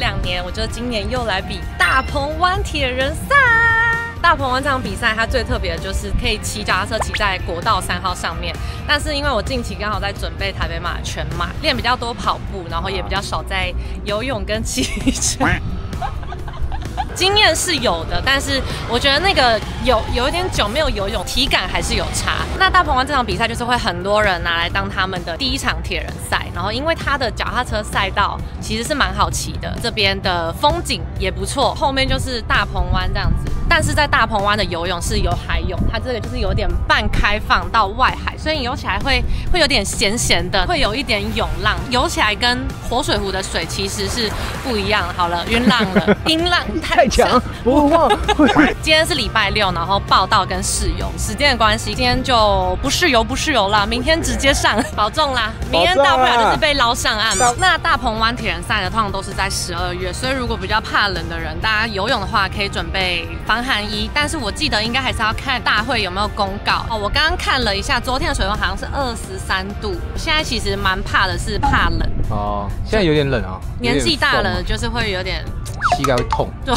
2年，我就今年又来比大鹏湾铁人赛。大鹏湾这场比赛，它最特别的就是可以骑脚踏车骑在国道3号上面。但是因为我近期刚好在准备台北马全马，练比较多跑步，然后也比较少在游泳跟骑车。经验是有的，但是我觉得那个有一点久没有游泳，体感还是有差。那大鹏湾这场比赛就是会很多人拿来当他们的第一场铁人赛，然后因为它的脚踏车赛道其实是蛮好骑的，这边的风景也不错，后面就是大鹏湾这样子。但是在大鹏湾的游泳是有海泳，它这个就是有点半开放到外海，所以你游起来会有点咸咸的，会有一点涌浪，游起来跟活水湖的水其实是不一样。好了，晕浪了，音浪太强，不忘。今天是礼拜6，然后报到跟试游，时间的关系，今天就不试游啦，明天直接上，保重啦。明天到不了就是被捞上岸嘛。那大鹏湾铁人赛呢，通常都是在12月，所以如果比较怕冷的人，大家游泳的话可以准备防寒衣，但是我记得应该还是要看大会有没有公告哦。我刚刚看了一下，昨天的水温好像是23度，现在其实蛮怕的是怕冷哦，现在有点冷啊，年纪大了就是会有点膝盖会痛。对。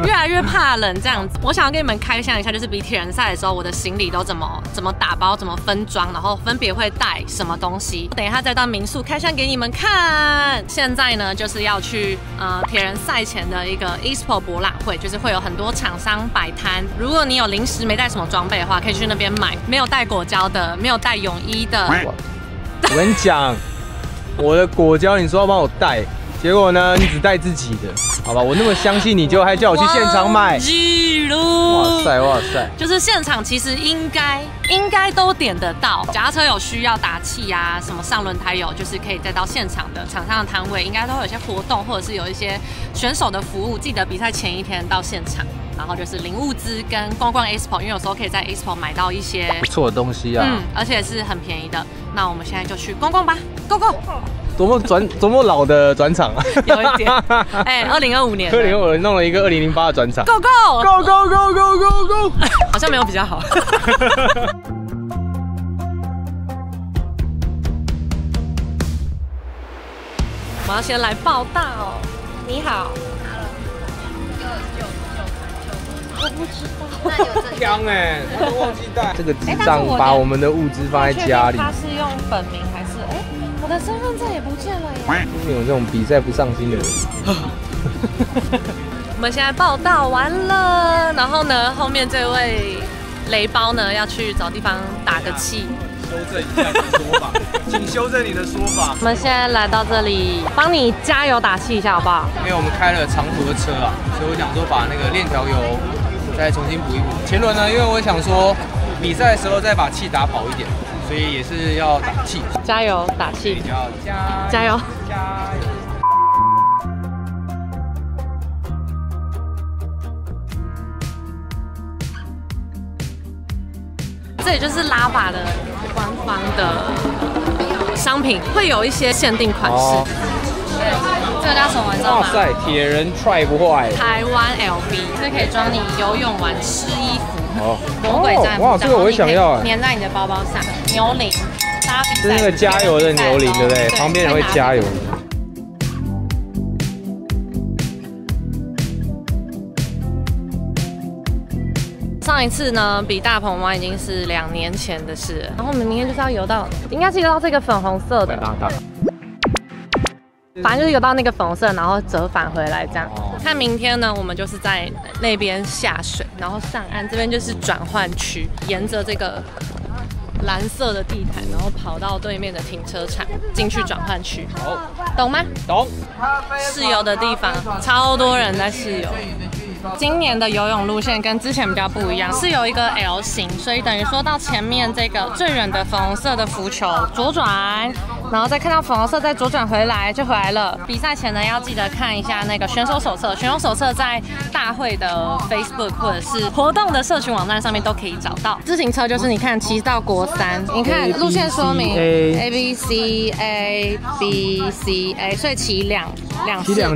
越来越怕冷这样子，我想要跟你们开箱一下，就是比铁人赛的时候，我的行李都怎么打包，怎么分装，然后分别会带什么东西。等一下再到民宿开箱给你们看。现在呢，就是要去铁人赛前的一个 Expo 博览会，就是会有很多厂商摆摊。如果你有临时没带什么装备的话，可以去那边买。没有带果胶的，没有带泳衣的，我跟你讲，我的果胶你说要帮我带。结果呢，你只带自己的，好吧？我那么相信你，就还叫我去现场买。哇塞哇塞！就是现场其实应该都点得到，脚踏车有需要打气啊，什么上轮胎有，就是可以再到现场的厂商的摊位，应该都会有一些活动，或者是有一些选手的服务。记得比赛前一天到现场，然后就是领物资跟逛逛 Expo， 因为有时候可以在 Expo 买到一些不错的东西啊，而且是很便宜的。那我们现在就去逛逛吧 ，Go Go！多么老的转场啊！有一点，哎，2025年，2025年弄了一个2008的转场 ，Go Go Go Go Go Go Go Go， 好像没有比较好。我要先来报道。你好。我不知道。香哎，我都忘记带。这个智障把我们的物资放在家里。他是用本名还是？我的身份证也不见了耶！有这种比赛不上心的人。我们现在报到完了，然后呢，后面这位雷包呢要去找地方打个气。修正一下你的说法，请修正你的说法。我们现在来到这里，帮你加油打气一下好不好？因为我们开了长途的车啊，所以我想说把那个链条油再重新补一补。前轮呢，因为我想说比赛的时候再把气打跑一点。所以也是要打气，加油打气，要加油，加油。这里就是拉法的官方的商品，会有一些限定款式。这个叫什么？你知道吗？哇塞，铁人踹不坏。台湾 LV， 这可以装你游泳完湿衣服。哦，魔鬼战哇，这个我会想要哎，粘在你的包包上。牛铃，大家比赛是那个加油的牛铃，对不对？旁边人会加油。上一次呢，比大鹏湾已经是2年前的事了，然后我们明天就是要游到，应该是游到这个粉红色的。反正就是游到那个粉红色，然后折返回来这样。看明天呢，我们就是在那边下水，然后上岸，这边就是转换区，沿着这个蓝色的地毯，然后跑到对面的停车场进去转换区。懂吗？懂。试游的地方超多人在试游。今年的游泳路线跟之前比较不一样，是有一个 L 型，所以等于说到前面这个最远的粉红色的浮球左转，然后再看到粉红色再左转回来就回来了。比赛前呢要记得看一下那个选手手册，选手手册在大会的 Facebook 或者是活动的社群网站上面都可以找到。自行车就是你看骑到国3，你看路线说明 A B C A B C A， 所以骑两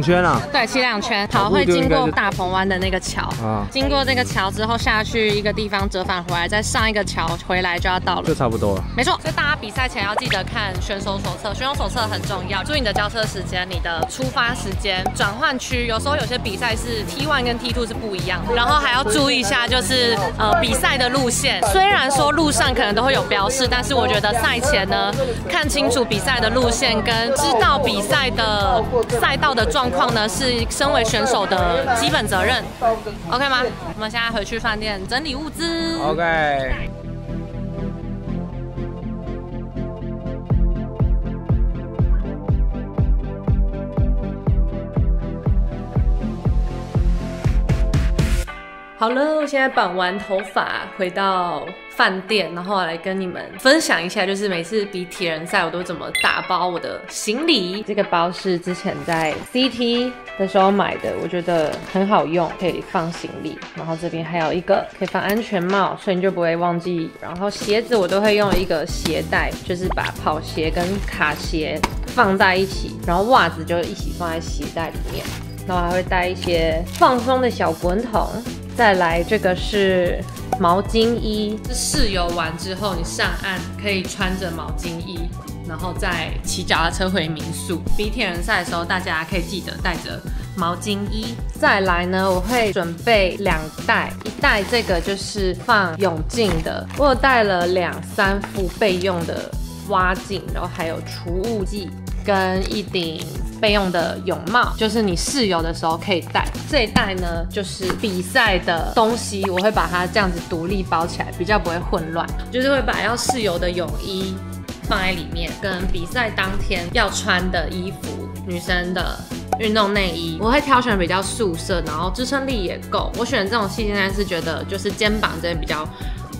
圈啊？对，骑2圈。好，会经过大鹏湾的那个桥，经过这个桥之后下去一个地方折返回来，再上一个桥回来就要到了，就差不多了。没错，所以大家比赛前要记得看选手手册，选手手册很重要，注意你的交车时间、你的出发时间、转换区，有时候有些比赛是 T1 跟 T2 是不一样的，然后还要注意一下就是比赛的路线，虽然说路上可能都会有标示，但是我觉得赛前呢，看清楚比赛的路线跟知道比赛的赛道的状况呢，是身为选手的基本责任。OK 吗？我们现在回去饭店整理物资。OK。好了，我现在绑完头发，回到饭店，然后来跟你们分享一下，就是每次比铁人赛我都怎么打包我的行李。这个包是之前在 CT 的时候买的，我觉得很好用，可以放行李。然后这边还有一个可以放安全帽，所以你就不会忘记。然后鞋子我都会用一个鞋带，就是把跑鞋跟卡鞋放在一起，然后袜子就一起放在鞋带里面。然后还会带一些放松的小滚筒。再来，这个是毛巾衣，是试游完之后你上岸可以穿着毛巾衣，然后再骑脚踏车回民宿。比铁人赛的时候，大家可以记得带着毛巾衣。再来呢，我会准备2袋，一袋这个就是放泳镜的，我有带了2、3副备用的蛙镜，然后还有除雾剂跟一顶备用的泳帽，就是你试游的时候可以带。这一袋呢，就是比赛的东西，我会把它这样子独立包起来，比较不会混乱。就是会把要试游的泳衣放在里面，跟比赛当天要穿的衣服，女生的运动内衣，我会挑选比较素色，然后支撑力也够。我选这种细肩带是觉得就是肩膀这边比较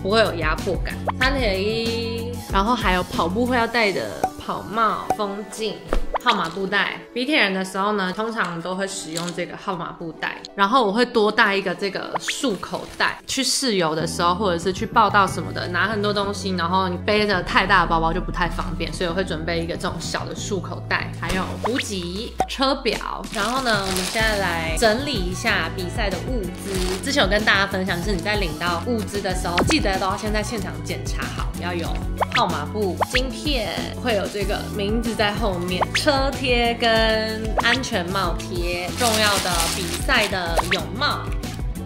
不会有压迫感。三铁衣，然后还有跑步会要戴的跑帽、风镜。号码布袋，比铁人的时候呢，通常都会使用这个号码布袋，然后我会多带一个这个束口袋，去试游的时候或者是去报道什么的，拿很多东西，然后你背着太大的包包就不太方便，所以我会准备一个这种小的束口袋，还有补给、车表。然后呢，我们现在来整理一下比赛的物资。之前有跟大家分享，是你在领到物资的时候，记得都要先在现场检查好，要有号码布、晶片，会有这个名字在后面。车贴跟安全帽贴，重要的比赛的泳帽。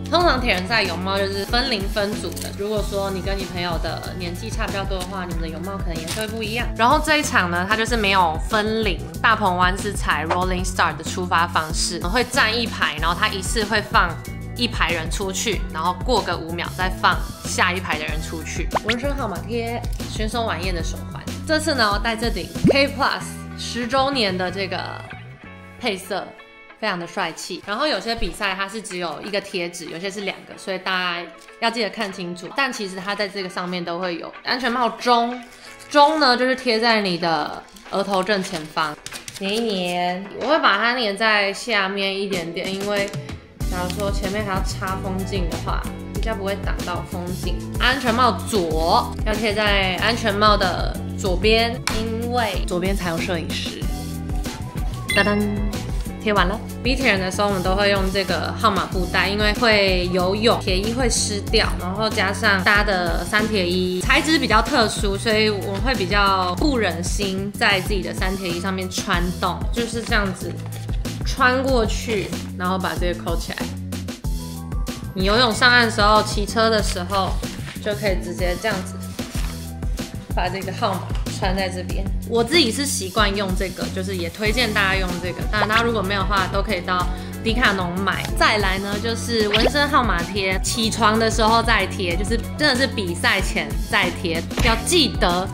通常铁人赛泳帽就是分龄分组的，如果说你跟你朋友的年纪差比较多的话，你们的泳帽可能颜色会不一样。然后这一场呢，它就是没有分龄，大鹏湾是采 Rolling Start 的出发方式，会站一排，然后它一次会放1排人出去，然后过个5秒再放下一排的人出去。纹身号码贴，选手晚宴的手环。这次呢，我戴这顶 K Plus 10周年的这个配色，非常的帅气。然后有些比赛它是只有一个贴纸，有些是2个，所以大家要记得看清楚。但其实它在这个上面都会有安全帽钟呢，就是贴在你的额头正前方，粘一粘。我会把它粘在下面一点点，因为假如说前面还要插风镜的话，比较不会挡到风景。安全帽左要贴在安全帽的左边，因为左边才有摄影师。噔噔，贴完了。比铁人的时候，我们都会用这个号码布袋，因为会游泳，铁衣会湿掉，然后加上搭的三铁衣材质比较特殊，所以我会比较不忍心在自己的三铁衣上面穿洞，就是这样子穿过去，然后把这个扣起来。你游泳上岸的时候，骑车的时候，就可以直接这样子把这个号码穿在这边。我自己是习惯用这个，就是也推荐大家用这个。当然，大家如果没有的话，都可以到迪卡侬买。再来呢，就是纹身号码贴，起床的时候再贴，就是真的是比赛前再贴。要记得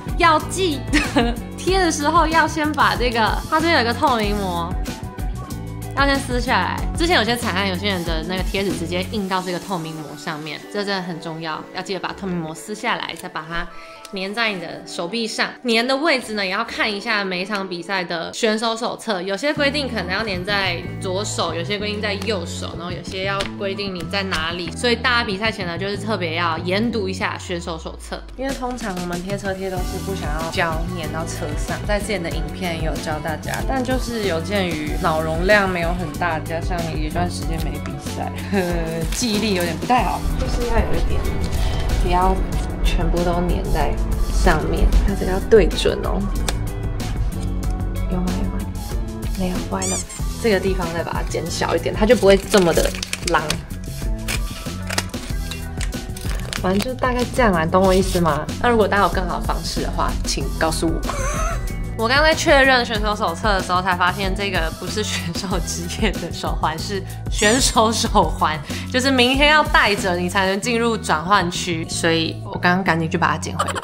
贴的时候要先把这个，它这边有一个透明膜。要先撕下来。之前有些惨案，有些人的那个贴纸直接印到这个透明膜上面，这真的很重要，要记得把透明膜撕下来，再把它粘在你的手臂上。粘的位置呢，也要看一下每一场比赛的选手手册，有些规定可能要粘在左手，有些规定在右手，然后有些要规定你在哪里。所以大家比赛前呢，就是特别要研读一下选手手册，因为通常我们贴车贴都是不想要胶粘到车上，在之前的影片也有教大家，但就是有鉴于脑容量没有很大，加上一段时间没比赛，记忆力有点不太好，就是要有一点，不要全部都粘在上面，它这个要对准哦。有吗？没有，歪了。这个地方再把它减小一点，它就不会这么的狼。反正就大概这样啦，你懂我意思吗？那如果大家有更好的方式的话，请告诉我。我刚在确认选手手册的时候，才发现这个不是选手职业的手环，是选手手环，就是明天要戴着你才能进入转换区，所以我刚刚赶紧就把它捡回来。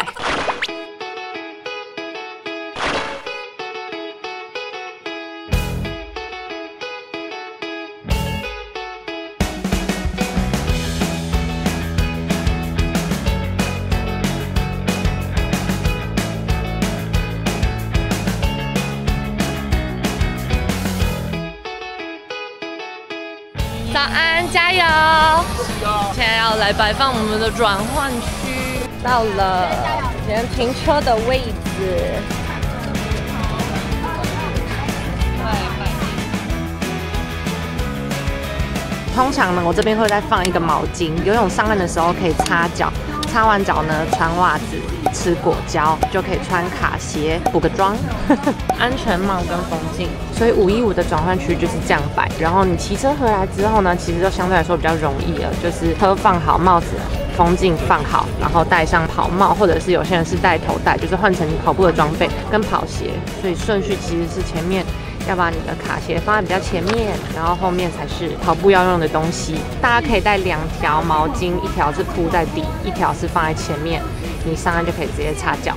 早安，加油！现在要来摆放我们的转换区，到了人停车的位置。通常呢，我这边会再放一个毛巾，游泳上岸的时候可以擦脚，擦完脚呢穿袜子，吃果胶，就可以穿卡鞋补个妆，安全帽跟风镜。所以515的转换区就是这样摆。然后你骑车回来之后呢，其实就相对来说比较容易了，就是车放好，帽子、风镜放好，然后戴上跑帽，或者是有些人是戴头带，就是换成跑步的装备跟跑鞋。所以顺序其实是前面要把你的卡鞋放在比较前面，然后后面才是跑步要用的东西。大家可以带2条毛巾，一条是铺在底，一条是放在前面，你上岸就可以直接擦脚。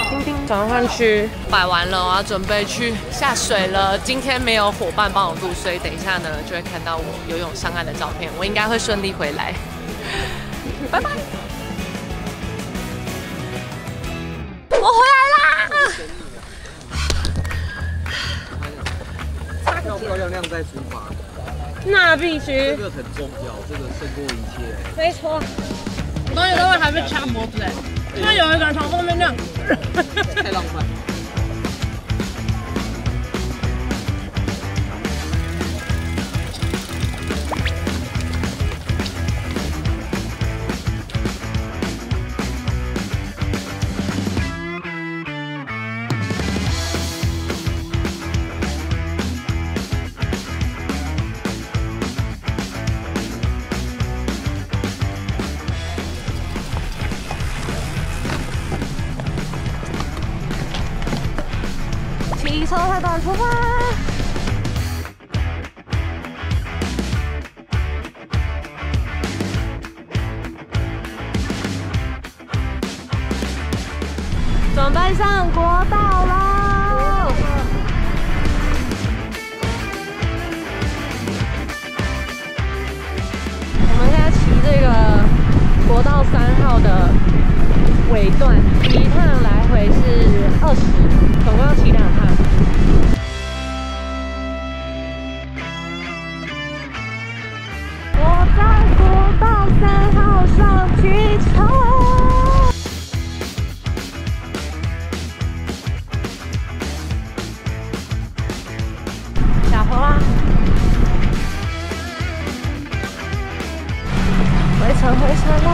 叮叮，转换区摆完了，我要准备去下水了。今天没有伙伴帮我录，所以等一下呢就会看到我游泳上岸的照片。我应该会顺利回来。拜拜。我回来啦！漂漂亮亮再出发，那必须，这个很重要，这个胜过一切。没错。我刚才都会还被掐脖子哎，因为有一个人从后面这样，太浪漫。骑车太短，出发！准备上国道喽！我们现在骑这个国道3号的尾段，一趟来回是20，总共要骑2趟。我在国道3号上骑车。下坡啦！回程啦！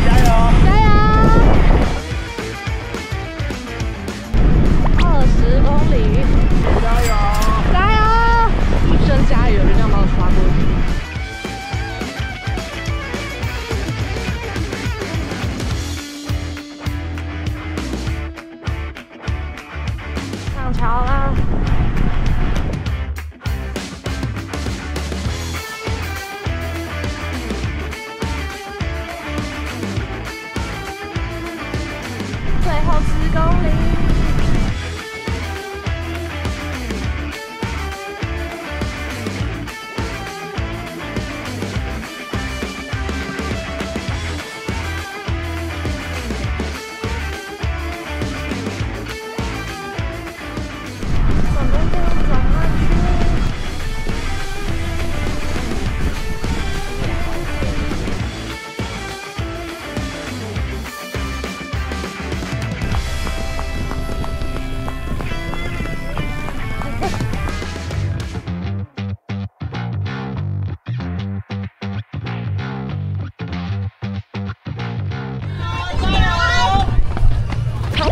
加油！加油！20公里，加油！加油！一声加油就这样把我刷过去。上桥啦！最后10公里。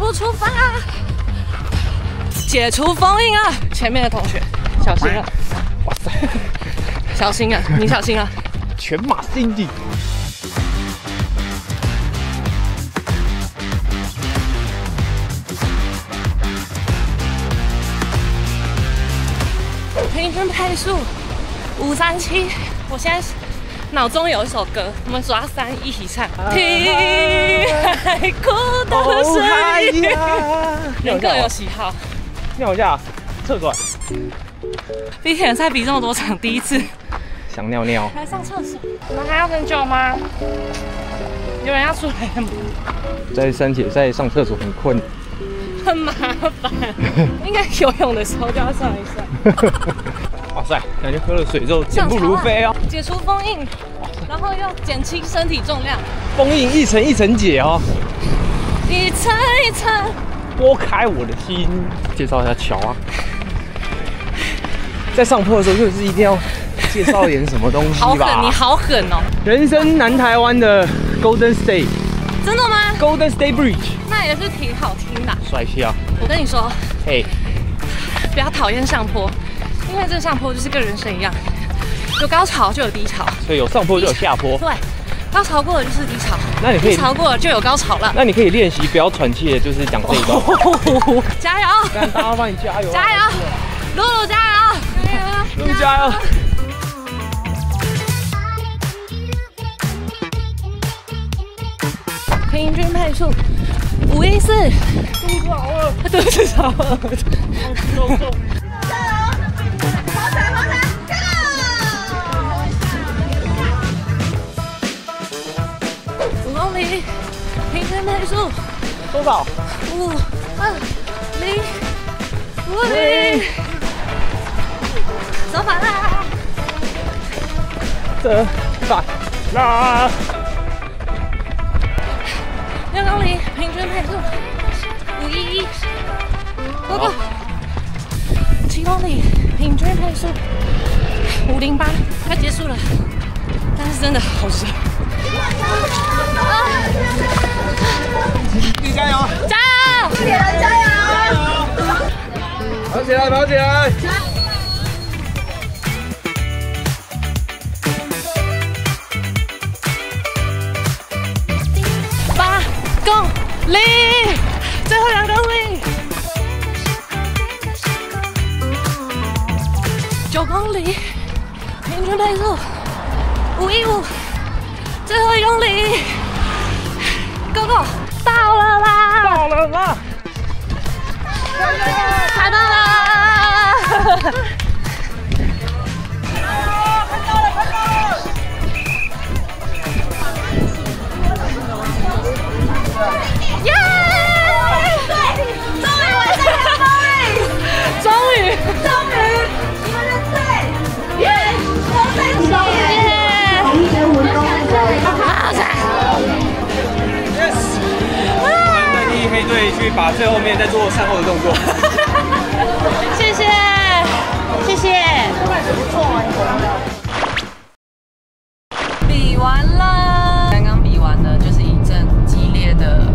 步出发，解除封印啊！前面的同学小心啊！哇塞，小心啊！你小心啊！全马经济。平均配速537，我现在脑中有一首歌，我们数到3一起唱。听海哭的声音。人各有喜好。尿一下，厕所。比铁人赛比这么多场，第一次想尿尿。来上厕所。我们还要很久吗？有人要出来了吗？在山铁赛上厕所很困。很麻烦，应该游泳的时候就要上一上。哇塞，感觉喝了水之后健步如飞哦。解除封印，然后又减轻身体重量。封印一层一层解哦，一层一层拨开我的心。介绍一下乔啊，在上坡的时候就是一定要介绍点什么东西吧。好狠，你好狠哦！人生南台湾的 Golden State。真的吗 ？Golden State Bridge。那也是挺好听的。帅气啊！我跟你说，嘿，不要讨厌上坡，因为这个上坡就是跟人生一样，有高潮就有低潮，所以有上坡就有下坡。对，高潮过了就是低潮，那你可以低潮过了就有高潮了。那你可以练习不要喘气的，就是讲这一段。加油！大家帮你加油！加油！露露加油！露露加油！平均配速514。肚子好饿，肚子好饿。重重。5公里，平均配速多少？520，50，走反啦！折返啦6公里，平均配速511，哥哥。7公里，平均配速508，快结束了，但是真的好热。你加油！加油！快点，加油！跑起来，跑起来！ 8公里，最后2公里。9公里，平均配速515，最后1公里。Go go， 到了啦！到了啦！太棒了！耶！对，终于完成了封印！终于，你们的队，耶！我们一起！代替黑队去把最后面再做善后的动作。谢谢，谢谢。比完了，刚刚比完了，就是一阵激烈的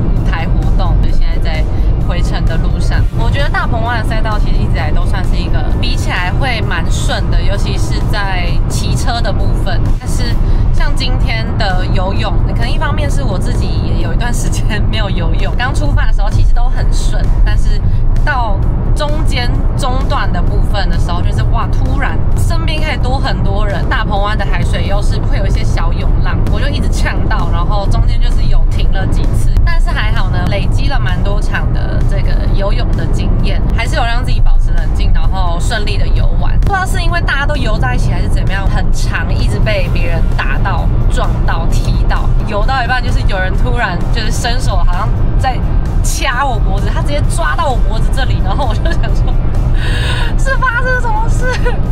舞台活动，就现在在回程的路上。我觉得大鹏湾的赛道其实一直以来都算是一个比起来会蛮顺的，尤其是在骑车的部分。但是像今天的游泳，可能一方面是我自己也有一段时间没有游泳，刚出发的时候其实都很顺，但是到中段的部分的时候，就是哇，突然身边开始多很多人，大鹏湾的海水又是会有一些小涌浪，我就一直呛到，然后中间就是有停了几次，但是还好呢，累积了蛮多场的这个游泳的经验，还是有让自己保持冷静，然后顺利的游完。不知道是因为大家都游在一起，还是怎么样，很长一直被别人打到、撞到、踢到，游到一半就是有人突然就是伸手，好像在掐我脖子，他直接抓到我脖子这里，然后我就想说，是发生什么事？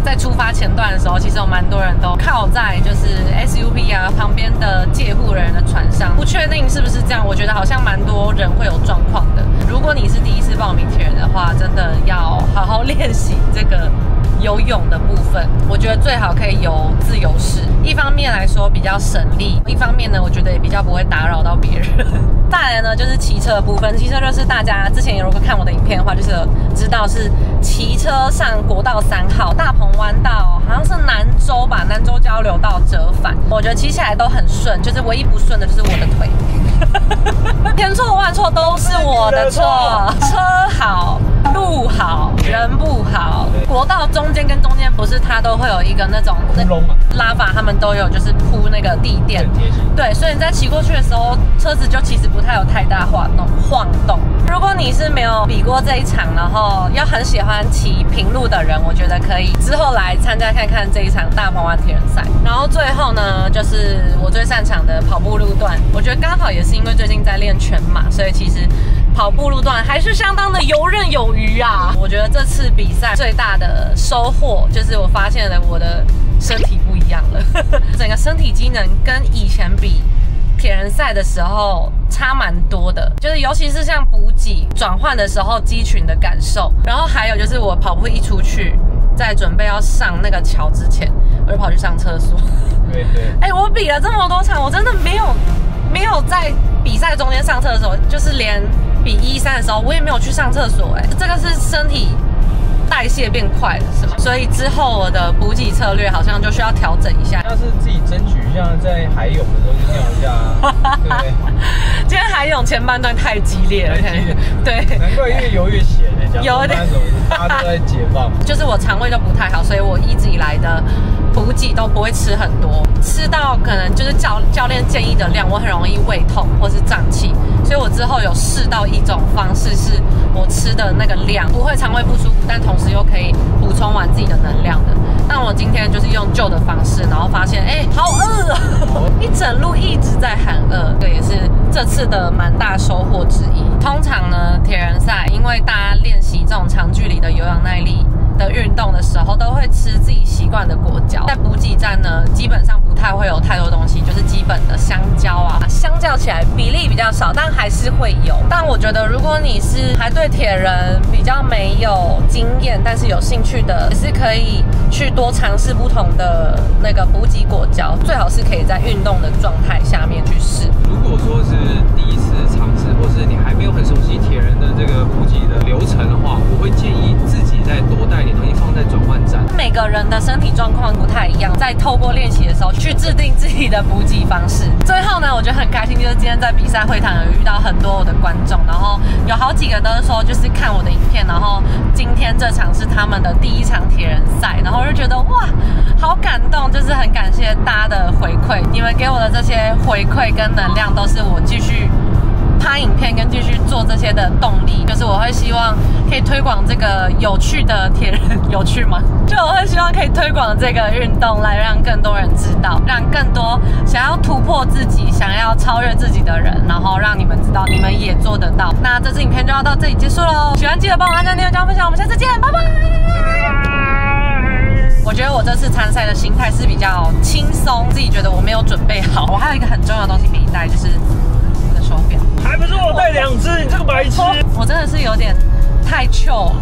在出发前段的时候，其实有蛮多人都靠在就是 SUP 啊旁边的借护人的船上，不确定是不是这样。我觉得好像蛮多人会有状况的。如果你是第一次报名铁人的话，真的要好好练习这个游泳的部分。我觉得最好可以游自由式，一方面来说说比较省力，一方面呢，我觉得也比较不会打扰到别人。再来呢，就是骑车的部分，骑车就是大家之前如果看我的影片的话，就是知道是骑车上国道3号大鹏湾道，好像是南州吧，南州交流道折返，我觉得骑起来都很顺，就是唯一不顺的就是我的腿。千错万错都是我的错，车好，路好，人不好。国道中间跟中间不是它都会有一个那种拉法，他们都有就是铺那个地垫，对，所以你在骑过去的时候，车子就其实不太有太大晃动。如果你是没有比过这一场，然后又很喜欢骑平路的人，我觉得可以之后来参加看看这一场大鹏湾铁人赛。然后最后呢，就是我最擅长的跑步路段，我觉得刚好也是因为最近在练全马，所以其实跑步路段还是相当的游刃有余啊。我觉得这次比赛最大的收获就是我发现了我的身体不一样了，整个身体机能跟以前比铁人赛的时候差蛮多的，就是尤其是像补给转换的时候肌群的感受，然后还有就是我跑步一出去，在准备要上那个桥之前，我就跑去上厕所。对，我比了这么多场，我真的没有在比赛中间上厕所，就是连比1、3的时候，我也没有去上厕所。这个是身体代谢变快了，是吗？所以之后我的补给策略好像就需要调整一下。要是自己争取，像在海泳的时候就尿一下，对。今天海泳前半段太激烈了，对，难怪越游越咸呢，有点，大家都在解放。就是我肠胃就不太好，所以我一直以来的补给都不会吃很多，吃到可能就是教练建议的量，我很容易胃痛或是胀气，所以我之后有试到一种方式，是我吃的那个量不会肠胃不舒服，但同时又可以补充完自己的能量的。但我今天就是用旧的方式，然后发现好饿哦，一整路一直在喊饿，这也是这次的蛮大收获之一。通常呢，铁人赛因为大家练习这种长距离的有氧耐力的运动的时候，都会吃自己习惯的果胶。在补给站呢，基本上不太会有太多东西，就是基本的香蕉啊，相较起来比例比较少，但还是会有。但我觉得，如果你是还对铁人比较没有经验，但是有兴趣的，也是可以去多尝试不同的那个补给果胶，最好是可以在运动的状态下面去试。如果说是第一次尝试，或是你还没有很熟悉铁人的这个补给的流程的话，我会建议自己再多带点东西放在转换站。每个人的身体状况不太一样，在透过练习的时候去制定自己的补给方式。最后呢，我觉得很开心，就是今天在比赛会场有遇到很多我的观众，然后有好几个都是说就是看我的影片，然后今天这场是他们的第一场铁人赛，然后我就觉得哇，好感动，就是很感谢大家的回馈，你们给我的这些回馈跟能量，都是我继续拍影片跟继续做这些的动力。就是我会希望可以推广这个有趣的铁人，有趣吗？就我会希望可以推广这个运动，来让更多人知道，让更多想要突破自己、想要超越自己的人，然后让你们知道你们也做得到。那这支影片就要到这里结束喽，喜欢记得帮我按赞、订阅、加分享，我们下次见，拜拜。我觉得我这次参赛的心态是比较轻松，自己觉得我没有准备好。我还有一个很重要的东西没带，就是我的手表。还不是我带2只，你这个白痴！我真的是有点太糗了。